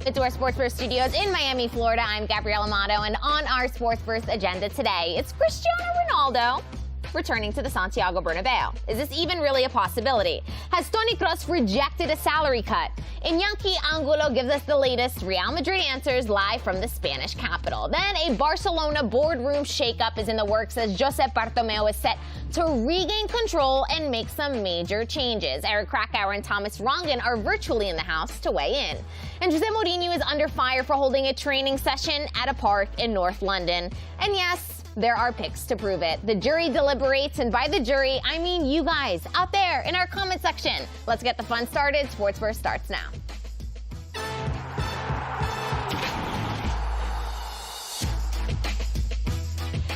into our Sports Burst studios in Miami, Florida. I'm Gabrielle Amado, and on our Sports Burst agenda today, it's Cristiano Ronaldo returning to the Santiago Bernabeu. Is this even really a possibility? Has Toni Kroos rejected a salary cut? Iñaki Angulo gives us the latest Real Madrid answers live from the Spanish capital. Then a Barcelona boardroom shakeup is in the works as Josep Bartomeu is set to regain control and make some major changes. Eric Krakauer and Thomas Rongen are virtually in the house to weigh in. And Jose Mourinho is under fire for holding a training session at a park in North London. And yes, there are picks to prove it. The jury deliberates, and by the jury, I mean you guys out there in our comment section. Let's get the fun started. Sports Burst starts now.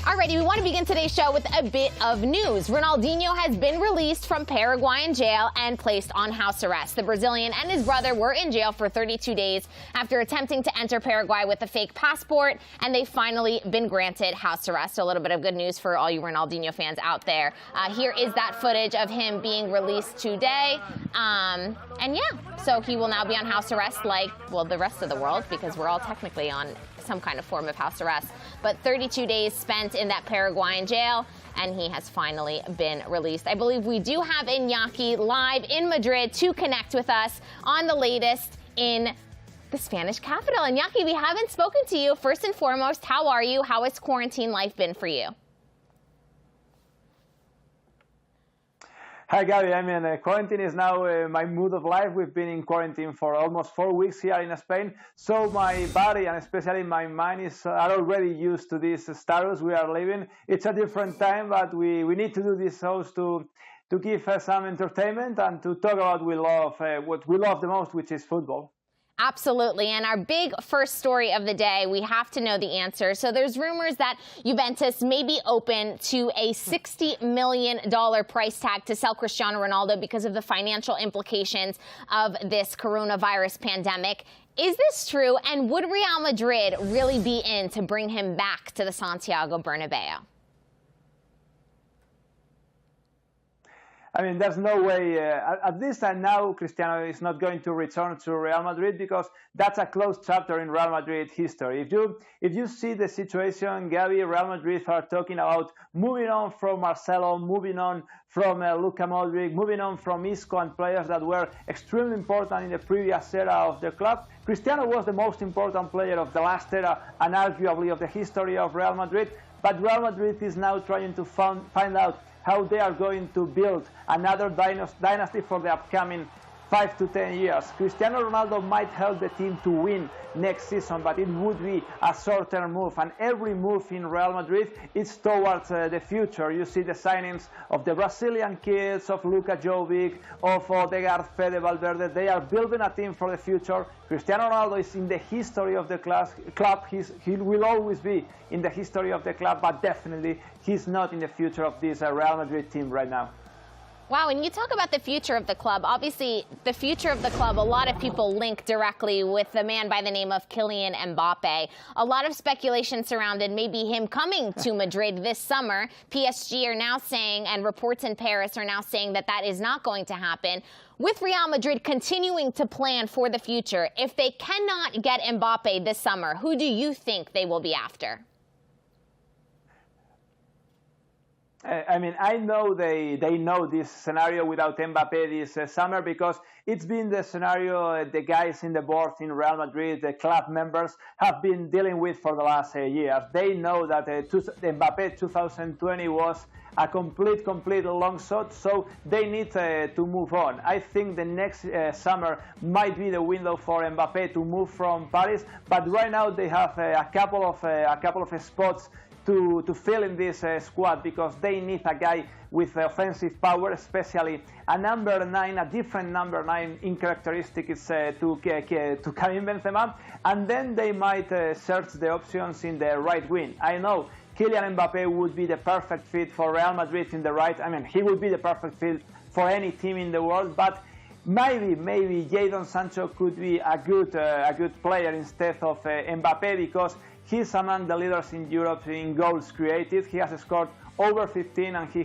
Alrighty, we want to begin today's show with a bit of news. Ronaldinho has been released from Paraguayan jail and placed on house arrest. The Brazilian and his brother were in jail for 32 days after attempting to enter Paraguay with a fake passport, and they've finally been granted house arrest. So a little bit of good news for all you Ronaldinho fans out there. Here is that footage of him being released today. And yeah, so he will now be on house arrest like, well, the rest of the world, because we're all technically on some kind of form of house arrest. But 32 days spent in that Paraguayan jail, and he has finally been released. I believe we do have Iñaki live in Madrid to connect with us on the latest in the Spanish capital. Iñaki, we haven't spoken to you. First and foremost, how are you? How has quarantine life been for you? Hi, Gabby. I mean, quarantine is now my mood of life. We've been in quarantine for almost 4 weeks here in Spain. So my body and especially my mind are already used to this status we are living. It's a different time, but we need to do this shows to give some entertainment and to talk about what we love the most, which is football. Absolutely. And our big first story of the day, we have to know the answer. So there's rumors that Juventus may be open to a $60 million price tag to sell Cristiano Ronaldo because of the financial implications of this coronavirus pandemic. Is this true? And would Real Madrid really be in to bring him back to the Santiago Bernabeu? I mean, there's no way, at least now, Cristiano is not going to return to Real Madrid because that's a closed chapter in Real Madrid history. If you see the situation, Gabi, Real Madrid are talking about moving on from Marcelo, moving on from Luka Modric, moving on from Isco and players that were extremely important in the previous era of the club. Cristiano was the most important player of the last era and arguably of the history of Real Madrid, but Real Madrid is now trying to find out how they are going to build another dynasty for the upcoming 5 to 10 years. Cristiano Ronaldo might help the team to win next season, but it would be a short-term move. And every move in Real Madrid is towards the future. You see the signings of the Brazilian kids, of Luka Jovic, of Odegaard, Fede Valverde. They are building a team for the future. Cristiano Ronaldo is in the history of the club. He will always be in the history of the club, but definitely he's not in the future of this Real Madrid team right now. Wow, when you talk about the future of the club, obviously the future of the club, a lot of people link directly with the man by the name of Kylian Mbappe. A lot of speculation surrounded maybe him coming to Madrid this summer. PSG are now saying, and reports in Paris are now saying that that is not going to happen. With Real Madrid continuing to plan for the future, if they cannot get Mbappe this summer, who do you think they will be after? I mean, I know they know this scenario without Mbappe this summer because it's been the scenario the guys in the board in Real Madrid, the club members, have been dealing with for the last years. They know that Mbappe 2020 was a complete long shot, so they need to move on. I think the next summer might be the window for Mbappe to move from Paris, but right now they have a couple of spots to fill in this squad because they need a guy with offensive power, especially a number 9, a different number 9 in characteristics to Karim Benzema, and then they might search the options in the right wing. I know Kylian Mbappe would be the perfect fit for Real Madrid in the right. I mean, he would be the perfect fit for any team in the world, but maybe Jadon Sancho could be a good player instead of Mbappe because he's among the leaders in Europe in goals created. He has scored over 15, and he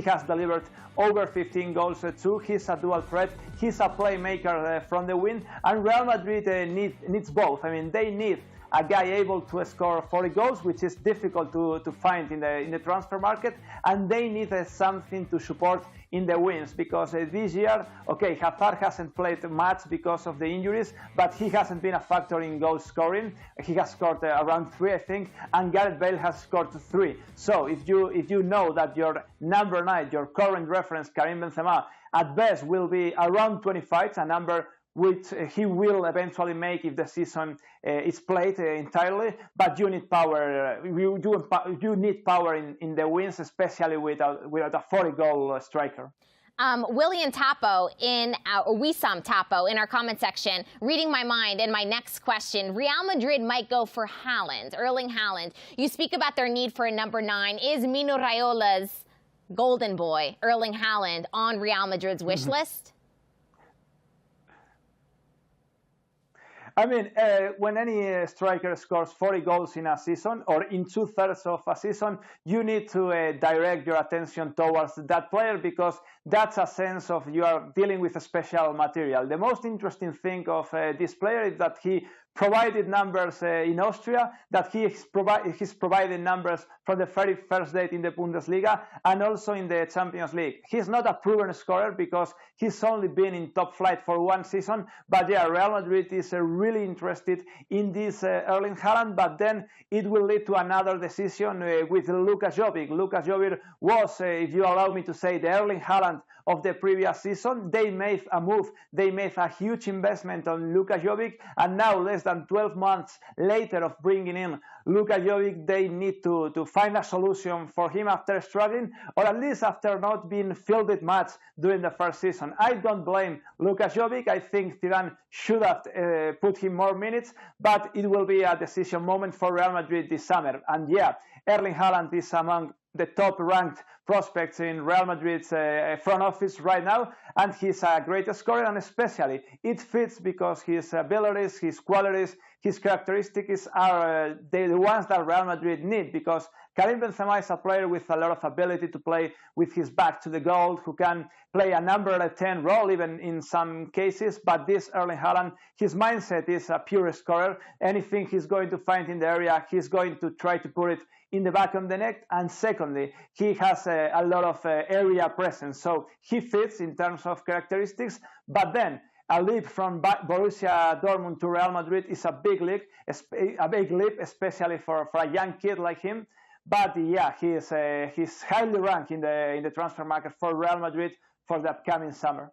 has delivered over 15 goals too. He's a dual threat. He's a playmaker from the wing, and Real Madrid needs both. I mean, they need a guy able to score 40 goals, which is difficult to find in the transfer market, and they need something to support in the wins, because this year, okay, Hazard hasn't played much because of the injuries, but he hasn't been a factor in goal scoring. He has scored around 3, I think, and Gareth Bale has scored 3. So if you know that your number 9, your current reference, Karim Benzema, at best will be around 25, a number which he will eventually make if the season is played entirely. But you need power. You need power in the wins, especially with a 40-goal striker. William Tapo Wissam Tapo in our comment section, reading my mind, and my next question: Real Madrid might go for Haaland, Erling Haaland. You speak about their need for a number 9. Is Mino Raiola's golden boy, Erling Haaland, on Real Madrid's wish list? I mean, when any striker scores 40 goals in a season, or in 2/3 of a season, you need to direct your attention towards that player, because that's a sense of you are dealing with a special material. The most interesting thing of this player is that he provided numbers in Austria, that he's provided numbers from the very first date in the Bundesliga and also in the Champions League. He's not a proven scorer because he's only been in top flight for 1 season, but yeah, Real Madrid is really interested in this Erling Haaland, but then it will lead to another decision with Luka Jovic. Luka Jovic was, if you allow me to say, the Erling Haaland of the previous season. They made a move. They made a huge investment on Luka Jovic, and now, less than 12 months later of bringing in Luka Jovic, they need to find a solution for him after struggling, or at least after not being fielded much during the first season. I don't blame Luka Jovic. I think Zidane should have put him more minutes, but it will be a decision moment for Real Madrid this summer. And yeah, Erling Haaland is among the top-ranked prospects in Real Madrid's front office right now, and he's a great scorer, and especially it fits because his abilities, his qualities, his characteristics are the ones that Real Madrid need, because Karim Benzema is a player with a lot of ability to play with his back to the goal, who can play a number 10 role even in some cases, but this Erling Haaland, his mindset is a pure scorer. Anything he's going to find in the area, he's going to try to put it in the back of the net, and secondly, he has a lot of area presence, so he fits in terms of characteristics. But then a leap from Borussia Dortmund to Real Madrid is a big leap, especially for a young kid like him. But yeah, he's highly ranked in the transfer market for Real Madrid for the upcoming summer.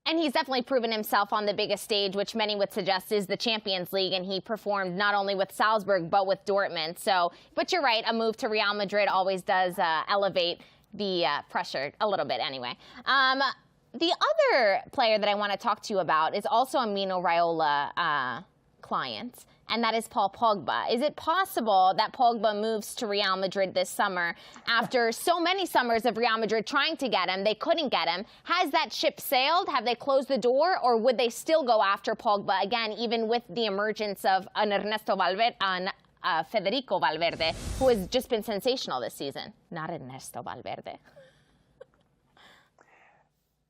And he's definitely proven himself on the biggest stage, which many would suggest is the Champions League, and he performed not only with Salzburg but with Dortmund. So, but you're right, a move to Real Madrid always does elevate the pressure a little bit anyway. The other player that I want to talk to you about is also a Mino Raiola client, and that is Paul Pogba. Is it possible that Pogba moves to Real Madrid this summer after so many summers of Real Madrid trying to get him? They couldn't get him. Has that ship sailed? Have they closed the door? Or would they still go after Pogba again, even with the emergence of Federico Valverde, who has just been sensational this season? Not Ernesto Valverde.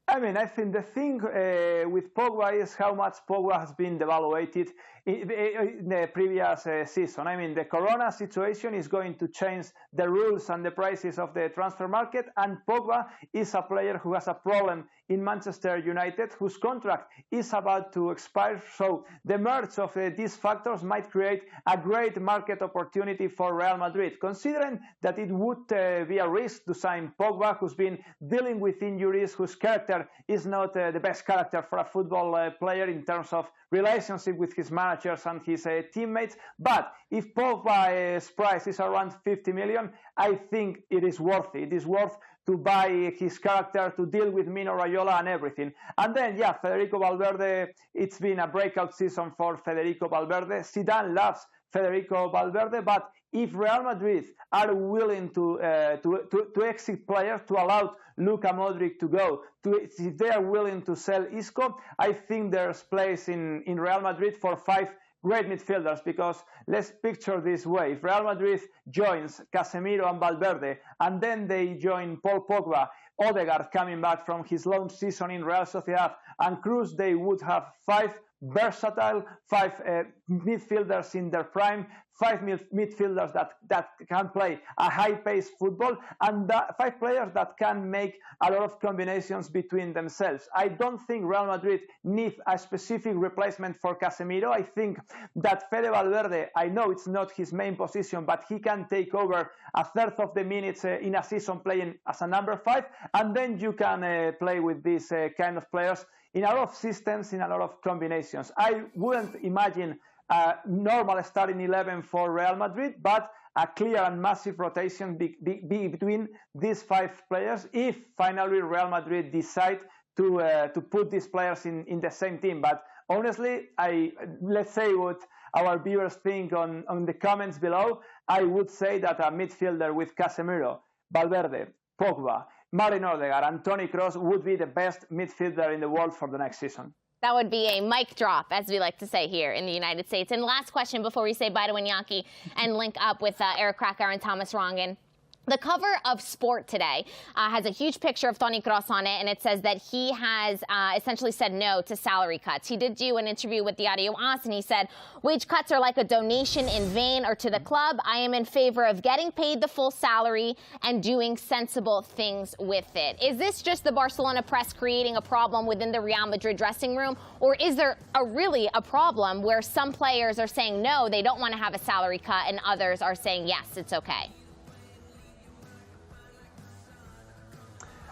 I mean, I think the thing with Pogba is how much Pogba has been devaluated in the previous season. I mean, the Corona situation is going to change the rules and the prices of the transfer market, and Pogba is a player who has a problem in Manchester United, whose contract is about to expire. So the merge of these factors might create a great market opportunity for Real Madrid, considering that it would be a risk to sign Pogba, who's been dealing with injuries, whose character is not the best character for a football player in terms of relationship with his managers and his teammates. But if Pogba's price is around 50 million, I think it is worth it. It is worth to buy his character, to deal with Mino Raiola and everything. And then, yeah, Federico Valverde, it's been a breakout season for Federico Valverde. Zidane loves Federico Valverde, but if Real Madrid are willing to exit players, to allow Luka Modric to go, if they are willing to sell Isco, I think there's place in Real Madrid for 5 great midfielders, because let's picture this way. If Real Madrid joins Casemiro and Valverde, and then they join Paul Pogba, Odegaard coming back from his long season in Real Sociedad, and Kroos, they would have 5 versatile, 5 midfielders in their prime, 5 midfielders that can play a high-paced football, and 5 players that can make a lot of combinations between themselves. I don't think Real Madrid needs a specific replacement for Casemiro. I think that Fede Valverde, I know it's not his main position, but he can take over a third of the minutes in a season playing as a number 5, and then you can play with these kind of players in a lot of systems, in a lot of combinations. I wouldn't imagine a normal starting 11 for Real Madrid, but a clear and massive rotation between these 5 players if finally Real Madrid decide to put these players in the same team. But honestly, let's say what our viewers think on the comments below. I would say that a midfielder with Casemiro, Valverde, Pogba, Martin Odegaard and Toni Kroos would be the best midfielder in the world for the next season. That would be a mic drop, as we like to say here in the United States. And last question before we say bye to Iñaki and link up with Eric Krakauer and Thomas Rongen. The cover of Sport today has a huge picture of Toni Kroos on it, and it says that he has essentially said no to salary cuts. He did do an interview with Diario AS, and he said, wage cuts are like a donation in vain or to the club. I am in favor of getting paid the full salary and doing sensible things with it. Is this just the Barcelona press creating a problem within the Real Madrid dressing room, or is there really a problem where some players are saying no, they don't want to have a salary cut, and others are saying yes, it's okay?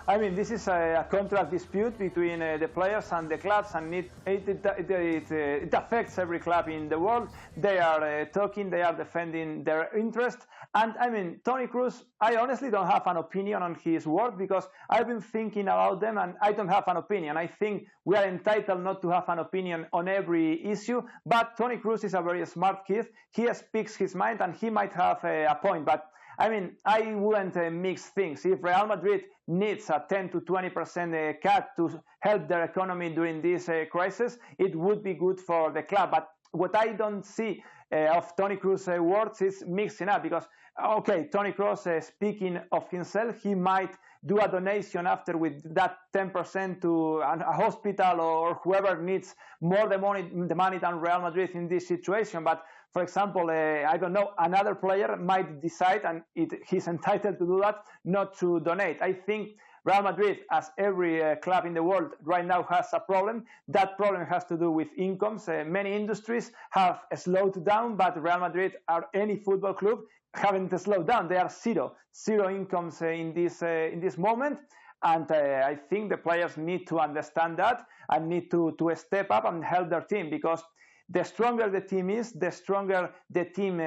I mean, this is a contract dispute between the players and the clubs, and it affects every club in the world. They are talking, they are defending their interest. And I mean, Toni Kroos, I honestly don't have an opinion on his work because I've been thinking about them and I don't have an opinion. I think we are entitled not to have an opinion on every issue, but Toni Kroos is a very smart kid. He speaks his mind and he might have a point, but I mean, I wouldn't mix things. If Real Madrid needs a 10 to 20% cut to help their economy during this crisis, it would be good for the club. But what I don't see of Toni Kroos' words is mixing up because, okay, Toni Kroos, speaking of himself, he might do a donation after with that 10% to a hospital or whoever needs more the money than Real Madrid in this situation. But for example, I don't know, another player might decide, and he's entitled to do that, not to donate. I think Real Madrid, as every club in the world right now, has a problem. That problem has to do with incomes. Many industries have slowed down, but Real Madrid or any football club haven't slowed down. They are zero incomes in this moment. And I think the players need to understand that and need to step up and help their team, because the stronger the team is, the stronger the team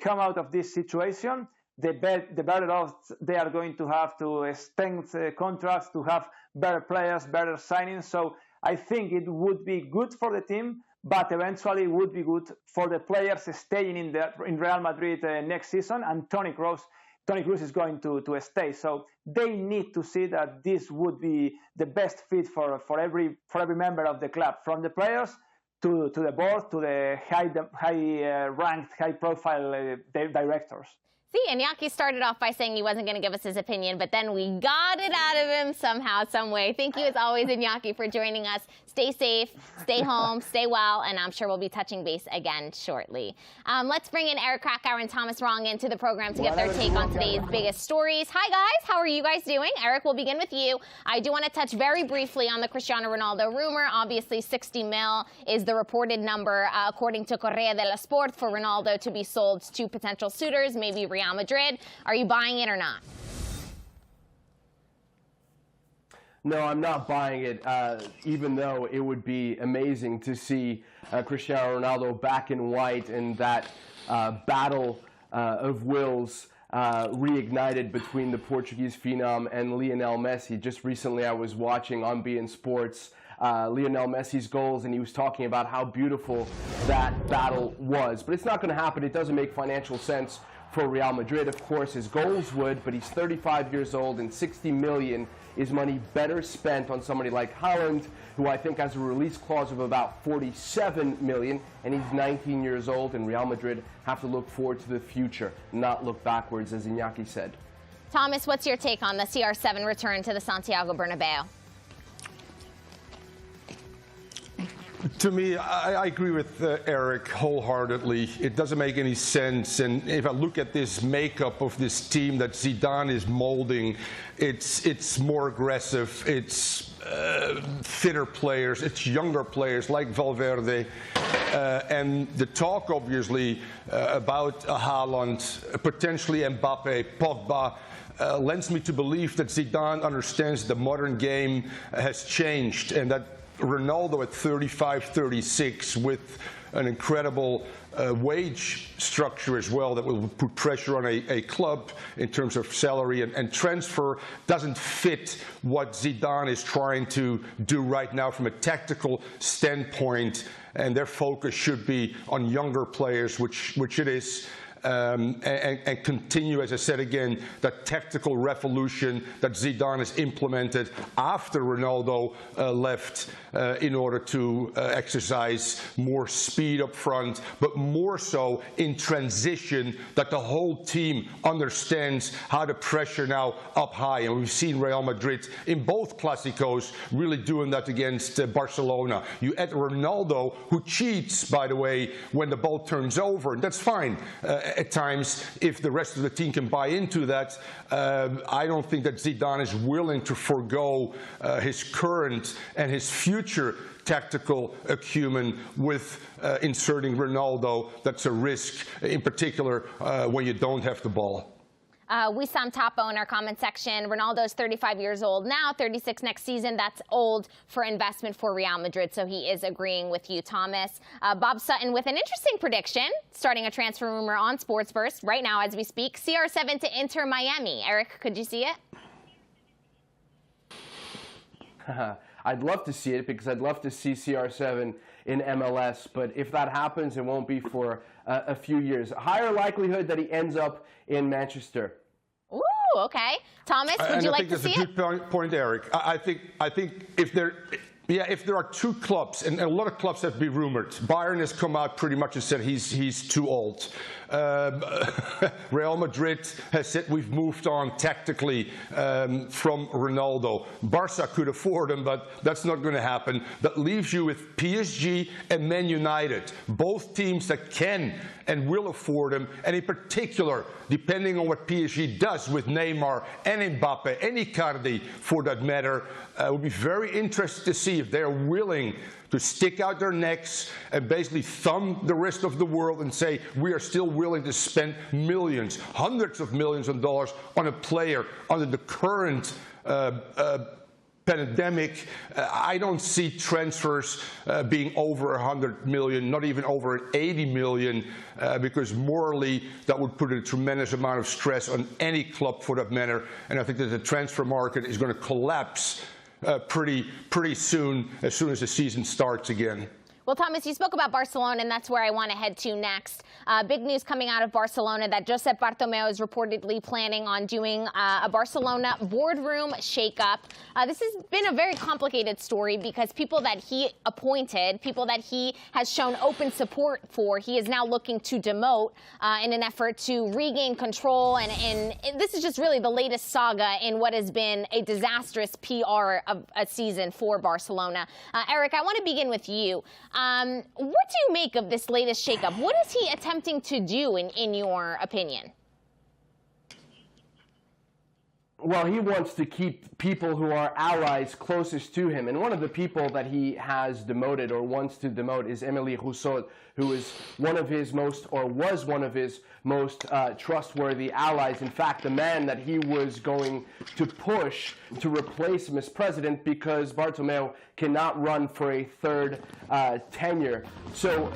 come out of this situation, the better odds they are going to have to extend contracts, to have better players, better signings. So I think it would be good for the team, but eventually it would be good for the players staying in Real Madrid next season, and Toni Kroos is going to stay. So they need to see that this would be the best fit for every member of the club, from the players to the board, to the high-ranked, high-profile directors. See, Iñaki started off by saying he wasn't going to give us his opinion, but then we got it out of him somehow, some way. Thank you, as always, Iñaki, for joining us. Stay safe, stay home, stay well, and I'm sure we'll be touching base again shortly. Let's bring in Eric Krakauer and Thomas Rongen to the program to get their take on today's biggest stories. Hi, guys. How are you guys doing? Eric, we'll begin with you. I do want to touch very briefly on the Cristiano Ronaldo rumor. Obviously, 60 mil is the reported number, according to Correa de la Sport, for Ronaldo to be sold to potential suitors, maybe Real Madrid. Are you buying it or not? No, I'm not buying it, even though it would be amazing to see Cristiano Ronaldo back in white and that battle of wills reignited between the Portuguese phenom and Lionel Messi. Just recently I was watching on beIN Sports Lionel Messi's goals, and he was talking about how beautiful that battle was. But it's not going to happen. It doesn't make financial sense for Real Madrid. Of course, his goals would, but he's 35 years old, and 60 million is money better spent on somebody like Haaland, who I think has a release clause of about 47 million, and he's 19 years old, and Real Madrid have to look forward to the future, not look backwards, as Iñaki said. Thomas, what's your take on the CR7 return to the Santiago Bernabeu? To me, I agree with Eric wholeheartedly. It doesn't make any sense. And if I look at this makeup of this team that Zidane is molding, it's more aggressive. It's fitter players. It's younger players like Valverde. And the talk, obviously, about Haaland, potentially Mbappe, Pogba, lends me to believe that Zidane understands the modern game has changed, and that Ronaldo at 35, 36 with an incredible wage structure as well that will put pressure on a club in terms of salary and transfer doesn't fit what Zidane is trying to do right now from a tactical standpoint, and their focus should be on younger players, which it is. And continue, as I said again, that tactical revolution that Zidane has implemented after Ronaldo left in order to exercise more speed up front, but more so in transition, that the whole team understands how to pressure now up high. And we've seen Real Madrid in both Clásicos really doing that against Barcelona. You add Ronaldo, who cheats, by the way, when the ball turns over, and that's fine. At times, if the rest of the team can buy into that, I don't think that Zidane is willing to forego his current and his future tactical acumen with inserting Ronaldo. That's a risk, in particular, when you don't have the ball. Wissam Tapo in our comment section. Ronaldo's 35 years old now, 36 next season. That's old for investment for Real Madrid, so he is agreeing with you, Thomas. Bob Sutton with an interesting prediction, starting a transfer rumor on Sports Burst right now as we speak. CR7 to Inter Miami. Eric, could you see it? I'd love to see it because I'd love to see CR7 in MLS, but if that happens, it won't be for a few years. Higher likelihood that he ends up in Manchester. Ooh, okay. Thomas, would you like to see it? I think that's a good point, Eric. I think if there are two clubs, and a lot of clubs have been rumored. Bayern has come out pretty much and said he's too old. Real Madrid has said we've moved on tactically from Ronaldo. Barca could afford him, but that's not going to happen. That leaves you with PSG and Man United, both teams that can and will afford him, and in particular, depending on what PSG does with Neymar and Mbappe and Icardi, for that matter, it would be very interesting to see if they're willing to stick out their necks and basically thumb the rest of the world and say, we are still willing to spend millions, hundreds of millions of dollars on a player under the current pandemic. I don't see transfers being over 100 million, not even over 80 million, because morally that would put a tremendous amount of stress on any club for that matter. And I think that the transfer market is going to collapse pretty soon as the season starts again. Well, Thomas, you spoke about Barcelona, and that's where I want to head to next. Big news coming out of Barcelona that Josep Bartomeu is reportedly planning on doing a Barcelona boardroom shakeup. This has been a very complicated story because people that he appointed, people that he has shown open support for, he is now looking to demote in an effort to regain control. And this is just really the latest saga in what has been a disastrous PR of a season for Barcelona. Eric, I want to begin with you. What do you make of this latest shakeup? What is he attempting to do, in your opinion? Well, he wants to keep people who are allies closest to him. And one of the people that he has demoted or wants to demote is Émilie Rousseau, who is one of his most, or was one of his most trustworthy allies. In fact, the man that he was going to push to replace him as president, because Bartomeu cannot run for a third tenure. So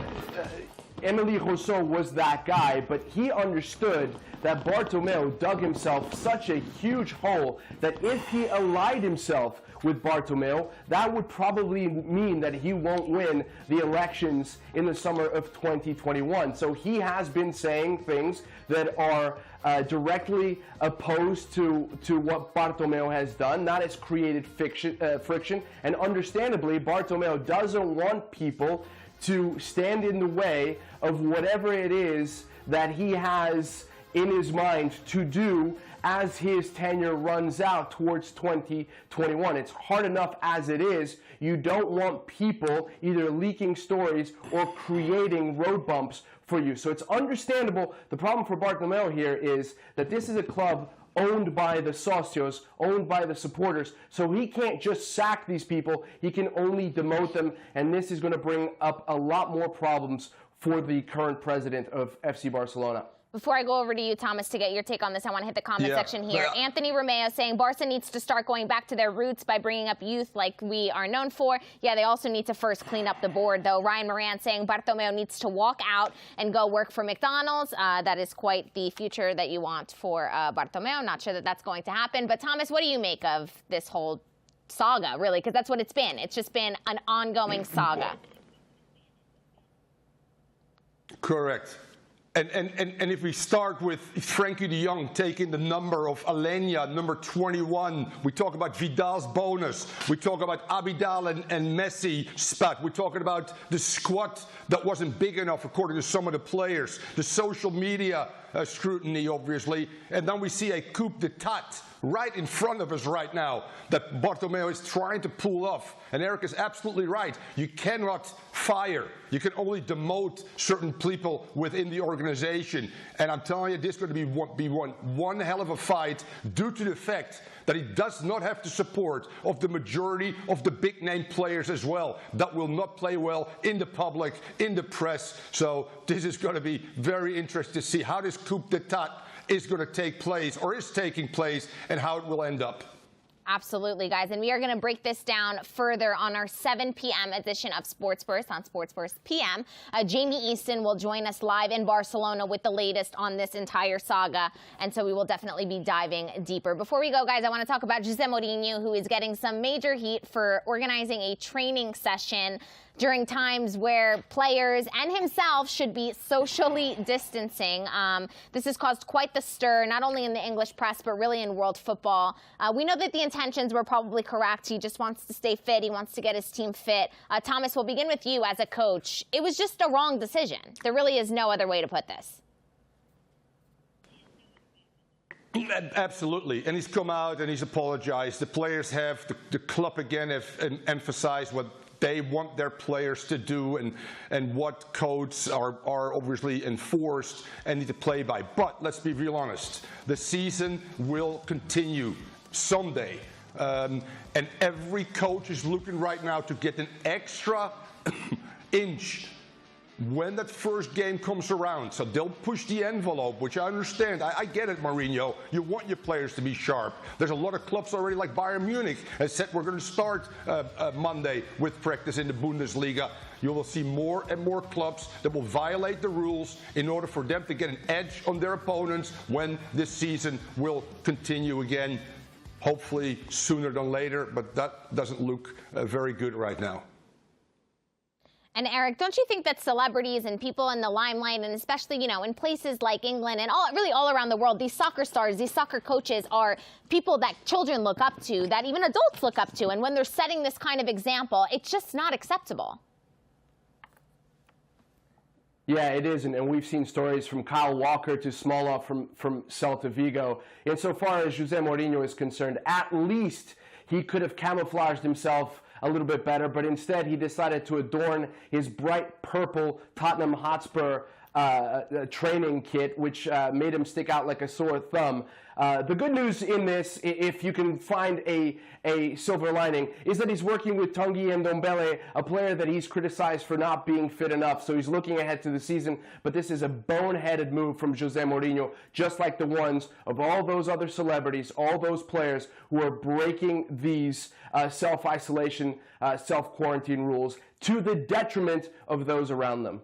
Émilie Rousseau was that guy, but he understood that Bartomeu dug himself such a huge hole that if he allied himself with Bartomeu, that would probably mean that he won't win the elections in the summer of 2021. So he has been saying things that are directly opposed to what Bartomeu has done. That has created friction, and understandably, Bartomeu doesn't want people to stand in the way of whatever it is that he has in his mind to do as his tenure runs out towards 2021. It's hard enough as it is. You don't want people either leaking stories or creating road bumps for you. So it's understandable. The problem for Bartomeu here is that this is a club owned by the socios, owned by the supporters, so he can't just sack these people, he can only demote them, and this is going to bring up a lot more problems for the current president of FC Barcelona. Before I go over to you, Thomas, to get your take on this, I want to hit the comment section here. Anthony Romeo saying Barca needs to start going back to their roots by bringing up youth like we are known for. Yeah, they also need to first clean up the board, though. Ryan Moran saying Bartomeu needs to walk out and go work for McDonald's. That is quite the future that you want for Bartomeu. Not sure that that's going to happen. But, Thomas, what do you make of this whole saga, really? Because that's what it's been. It's just been an ongoing saga. Correct. And if we start with Frankie de Jong taking the number of Alenia, number 21, we talk about Vidal's bonus, we talk about Abidal and Messi spat, we're talking about the squad that wasn't big enough according to some of the players, the social media scrutiny, obviously, and then we see a coup d'etat right in front of us right now that Bartomeu is trying to pull off. And Eric is absolutely right. You cannot fire. You can only demote certain people within the organization. And I'm telling you, this is going to be one hell of a fight due to the fact that he does not have the support of the majority of the big-name players as well. That will not play well in the public, in the press. So this is going to be very interesting to see how this coup d'etat is going to take place, or is taking place, and how it will end up. Absolutely, guys. And we are going to break this down further on our 7 p.m. edition of Sports Burst on Sports Burst PM. Jamie Easton will join us live in Barcelona with the latest on this entire saga. And so we will definitely be diving deeper. Before we go, guys, I want to talk about Jose Mourinho, who is getting some major heat for organizing a training session during times where players and himself should be socially distancing. This has caused quite the stir, not only in the English press, but really in world football. We know that the intentions were probably correct. He just wants to stay fit. He wants to get his team fit. Thomas, we'll begin with you as a coach. It was just a wrong decision. There really is no other way to put this. Absolutely. And he's come out and he's apologized. The players have, the club again have emphasized what they want their players to do and what codes are obviously enforced and need to play by. But let's be real honest, the season will continue someday. And every coach is looking right now to get an extra inch when that first game comes around. So they'll push the envelope, which I understand. I get it, Mourinho. You want your players to be sharp. There's a lot of clubs already, like Bayern Munich, has said we're going to start Monday with practice in the Bundesliga. You will see more and more clubs that will violate the rules in order for them to get an edge on their opponents when this season will continue again, hopefully sooner than later, but that doesn't look very good right now. And Eric, don't you think that celebrities and people in the limelight, and especially, you know, in places like England and really all around the world, these soccer stars, these soccer coaches are people that children look up to, that even adults look up to. And when they're setting this kind of example, it's just not acceptable. Yeah, it isn't. And we've seen stories from Kyle Walker to Smolov from Celta Vigo. Insofar as Jose Mourinho is concerned, at least he could have camouflaged himself a little bit better, but instead he decided to adorn his bright purple Tottenham Hotspur training kit, which made him stick out like a sore thumb. The good news in this, if you can find a silver lining, is that he's working with Tanguy Ndombele, a player that he's criticized for not being fit enough. So he's looking ahead to the season, but this is a boneheaded move from Jose Mourinho, just like the ones of all those other celebrities, all those players who are breaking these self-isolation, self-quarantine rules to the detriment of those around them.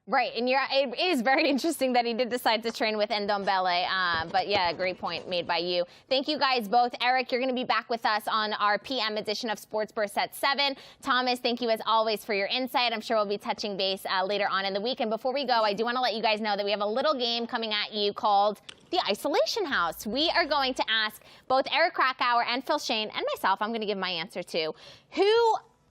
Right, and it is very interesting that he did decide to train with Ndombele, but yeah, great point made by you. Thank you guys both. Eric, you're going to be back with us on our PM edition of Sports Burst at 7. Thomas, thank you as always for your insight. I'm sure we'll be touching base later on in the week. And before we go, I do want to let you guys know that we have a little game coming at you called the Isolation House. We are going to ask both Eric Krakauer and Phil Shane, and myself, I'm going to give my answer to,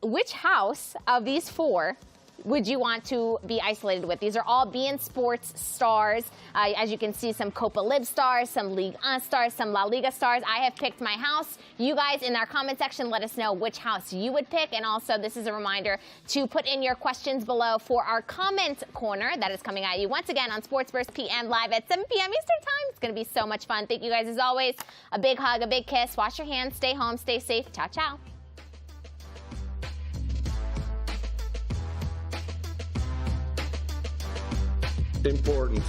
which house of these 4 would you want to be isolated with? These are all beIN Sports stars. As you can see, some Copa Lib stars, some Ligue 1 stars, some La Liga stars. I have picked my house. You guys in our comment section, let us know which house you would pick. And also, this is a reminder to put in your questions below for our comment corner that is coming at you once again on Sports Burst PM live at 7 p.m. Eastern Time. It's going to be so much fun. Thank you guys as always. A big hug, a big kiss. Wash your hands. Stay home. Stay safe. Ciao, ciao. Important.